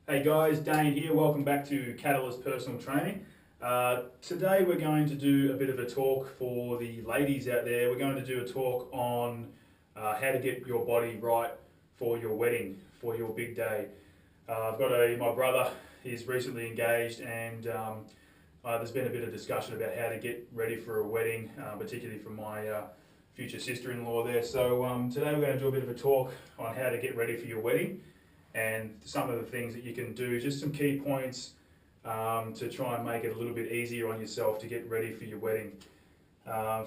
Hey guys, Dane here. Welcome back to Catalyst Personal Training. Today we're going to do a bit of a talk for the ladies out there. We're going to do a talk on how to get your body right for your wedding, for your big day. I've got my brother, he's recently engaged, and there's been a bit of discussion about how to get ready for a wedding, particularly from my future sister-in-law there. So today we're going to do a bit of a talk on how to get ready for your wedding and some of the things that you can do, just some key points to try and make it a little bit easier on yourself to get ready for your wedding.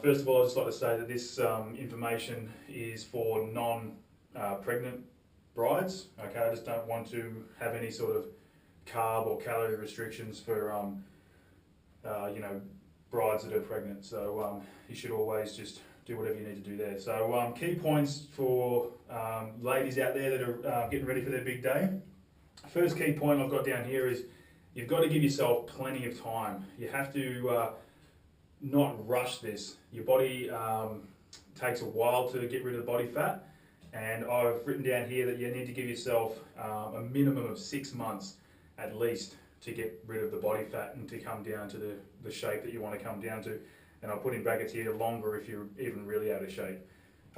First of all, I'd just like to say that this information is for non-pregnant brides. Okay, I just don't want to have any sort of carb or calorie restrictions for brides that are pregnant. So you should always just do whatever you need to do there. So key points for ladies out there that are getting ready for their big day. First key point I've got down here is you've got to give yourself plenty of time. You have to not rush this. Your body takes a while to get rid of body fat, and I've written down here that you need to give yourself a minimum of 6 months at least to get rid of the body fat and to come down to the shape that you want to come down to. And I'll put in brackets here longer if you're even really out of shape.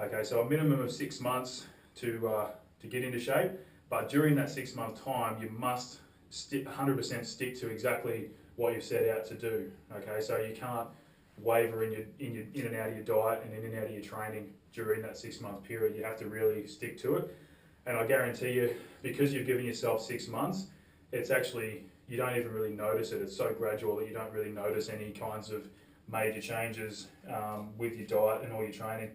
Okay, so a minimum of 6 months to get into shape, but during that 6 month time, you must 100% stick to exactly what you've set out to do. Okay, so you can't waver in and out of your diet and in and out of your training during that 6 month period. You have to really stick to it. And I guarantee you, because you've given yourself 6 months, it's actually, you don't even really notice it. It's so gradual that you don't really notice any kinds of major changes with your diet and all your training.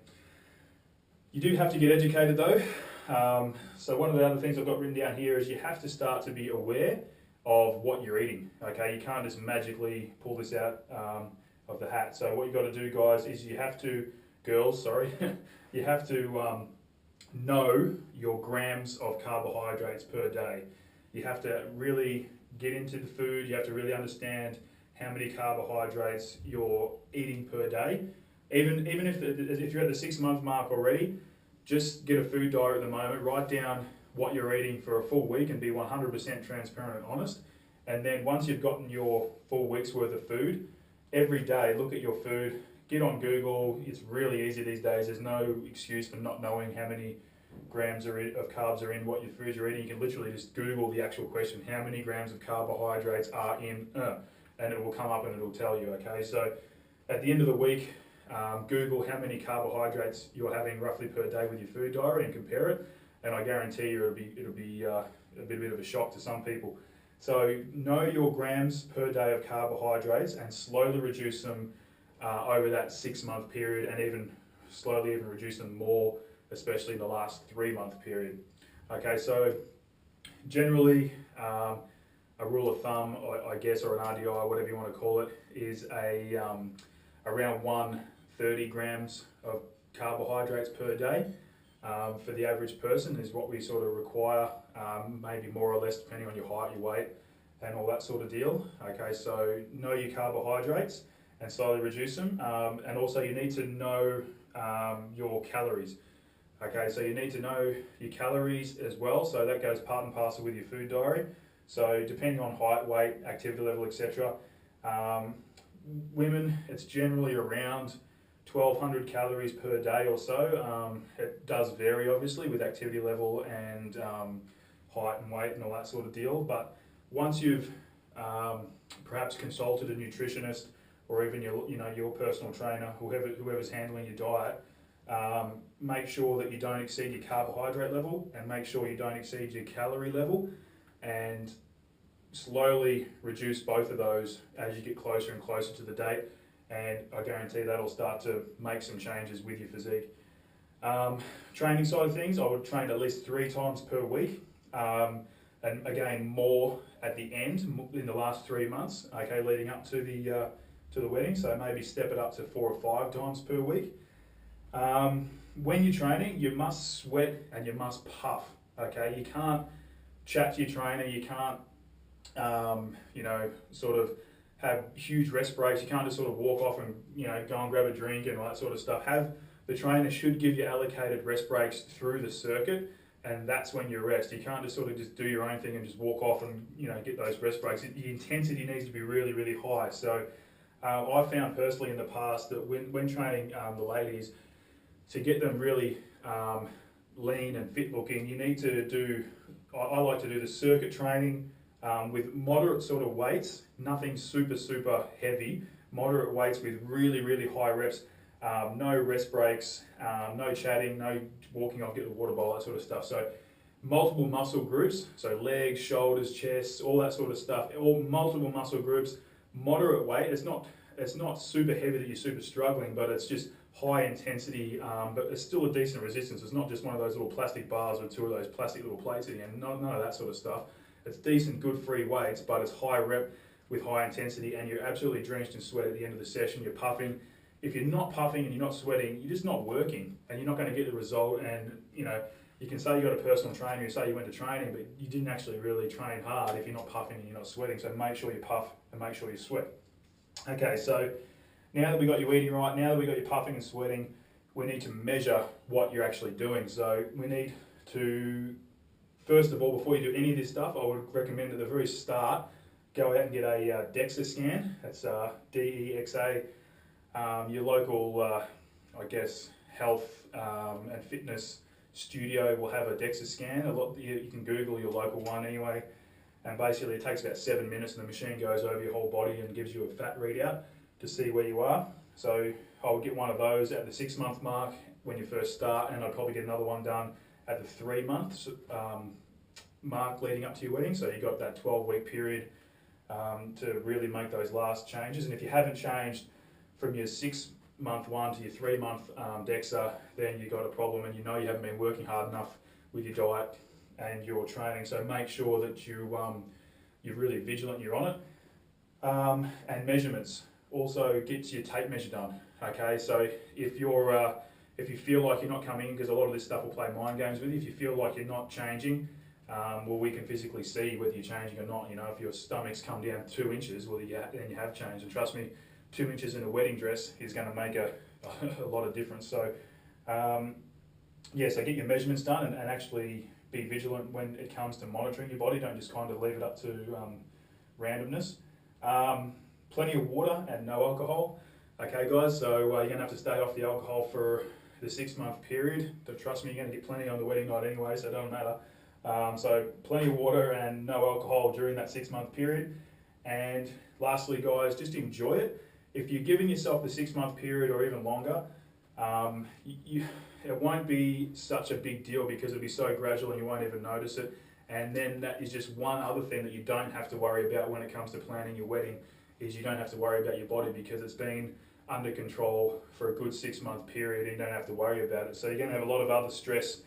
You do have to get educated though. So one of the other things I've got written down here is you have to start to be aware of what you're eating. Okay, you can't just magically pull this out of the hat. So what you've got to do, guys, is you have to, girls, sorry, you have to know your grams of carbohydrates per day. You have to really get into the food. You have to really understand how many carbohydrates you're eating per day. Even if you're at the 6 month mark already, just get a food diary at the moment, write down what you're eating for a full week and be 100% transparent and honest. And then once you've gotten your full week's worth of food, every day look at your food, get on Google. It's really easy these days. There's no excuse for not knowing how many grams of carbs are in what your foods you're eating. You can literally just Google the actual question, how many grams of carbohydrates are in, and it will come up and it will tell you. Okay, so at the end of the week, Google how many carbohydrates you're having roughly per day with your food diary and compare it, and I guarantee you it'll be a bit of a shock to some people. So know your grams per day of carbohydrates and slowly reduce them over that 6 month period, and even slowly reduce them more, especially in the last 3 month period. Okay, so generally a rule of thumb, I guess, or an RDI, whatever you want to call it, is around 130 grams of carbohydrates per day for the average person is what we sort of require, maybe more or less depending on your height, your weight, and all that sort of deal. Okay, so know your carbohydrates and slowly reduce them, and also you need to know your calories. Okay, so you need to know your calories as well, so that goes part and parcel with your food diary. So depending on height, weight, activity level, etc. Women, it's generally around 1,200 calories per day or so. It does vary obviously with activity level and height and weight and all that sort of deal. But once you've perhaps consulted a nutritionist or even your personal trainer, whoever's handling your diet, make sure that you don't exceed your carbohydrate level and make sure you don't exceed your calorie level, and slowly reduce both of those as you get closer and closer to the date, and I guarantee that'll start to make some changes with your physique. Training side of things, I would train at least 3 times per week, and again more at the end in the last 3 months, okay, leading up to the wedding. So maybe step it up to 4 or 5 times per week. When you're training, you must sweat and you must puff. Okay, you can't chat to your trainer, you can't sort of have huge rest breaks. You can't just sort of walk off and go and grab a drink and all that sort of stuff. The trainer should give you allocated rest breaks through the circuit and that's when you rest. You can't just sort of just do your own thing and just walk off and get those rest breaks. The intensity needs to be really, really high. So I've found personally in the past that when training the ladies, to get them really lean and fit looking, you need to do, I like to do the circuit training with moderate sort of weights, nothing super, super heavy, moderate weights with really, really high reps, no rest breaks, no chatting, no walking off, get the water bowl, that sort of stuff. So multiple muscle groups, so legs, shoulders, chest, all that sort of stuff, all multiple muscle groups, moderate weight. It's not super heavy that you're super struggling, but it's just high intensity, but it's still a decent resistance. It's not just one of those little plastic bars with two of those plastic little plates at the end, none of that sort of stuff. It's decent, good free weights, but it's high rep with high intensity, and you're absolutely drenched in sweat at the end of the session. You're puffing. If you're not puffing and you're not sweating, you're just not working, and you're not going to get the result. And you can say you got a personal trainer, you say you went to training, but you didn't actually really train hard if you're not puffing and you're not sweating. So make sure you puff and make sure you sweat. Okay, so now that we got you eating right, now that we got you puffing and sweating, we need to measure what you're actually doing. So we need to, first of all, before you do any of this stuff, I would recommend at the very start, go out and get a DEXA scan. That's DEXA. Your local, I guess, health and fitness studio will have a DEXA scan. You can Google your local one anyway. And basically it takes about 7 minutes and the machine goes over your whole body and gives you a fat readout to see where you are. So I would get one of those at the 6 month mark when you first start, and I'd probably get another one done at the 3 months mark leading up to your wedding. So you got that 12-week period to really make those last changes. And if you haven't changed from your 6 month one to your 3 month DEXA, then you've got a problem, and you haven't been working hard enough with your diet and your training. So make sure that you're really vigilant, you're on it. And measurements. Also get your tape measure done. Okay, so if you feel like you're not coming in, because a lot of this stuff will play mind games with you, if you feel like you're not changing, well, we can physically see whether you're changing or not. If your stomach's come down 2 inches, well, then you have changed. And trust me, 2 inches in a wedding dress is going to make a lot of difference. So, so get your measurements done and actually be vigilant when it comes to monitoring your body. Don't just kind of leave it up to randomness. Plenty of water and no alcohol. Okay, guys, so you're going to have to stay off the alcohol for the 6 month period. But trust me, you're going to get plenty on the wedding night anyway, so it doesn't matter. So plenty of water and no alcohol during that 6 month period. And lastly, guys, just enjoy it. If you're giving yourself the 6 month period or even longer, it won't be such a big deal because it'll be so gradual and you won't even notice it. And then that is just one other thing that you don't have to worry about when it comes to planning your wedding, is you don't have to worry about your body because it's been under control for a good 6 month period and you don't have to worry about it. So you're going to have a lot of other stress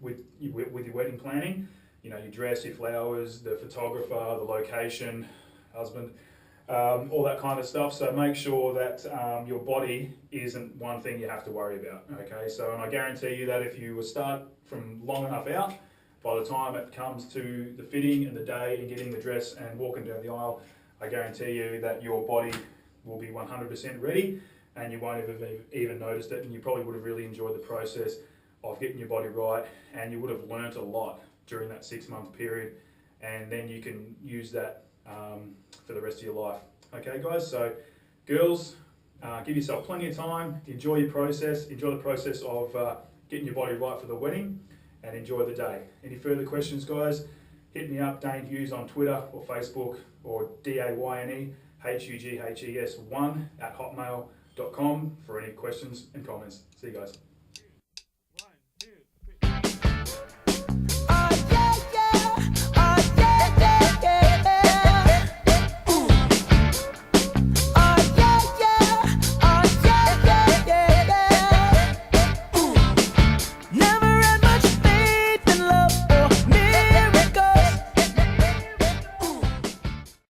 with your wedding planning. Your dress, your flowers, the photographer, the location, husband, all that kind of stuff. So make sure that your body isn't one thing you have to worry about. Okay, so and I guarantee you that if you start from long enough out, by the time it comes to the fitting and the day and getting the dress and walking down the aisle, I guarantee you that your body will be 100% ready and you won't have even noticed it, and you probably would have really enjoyed the process of getting your body right, and you would have learnt a lot during that 6 month period, and then you can use that for the rest of your life. Okay, guys, so girls, give yourself plenty of time, enjoy your process, enjoy the process of getting your body right for the wedding, and enjoy the day. Any further questions, guys, hit me up, Dayne Hughes on Twitter or Facebook, or DayneHughes1 for any questions and comments. See you guys. 1, 2, 3.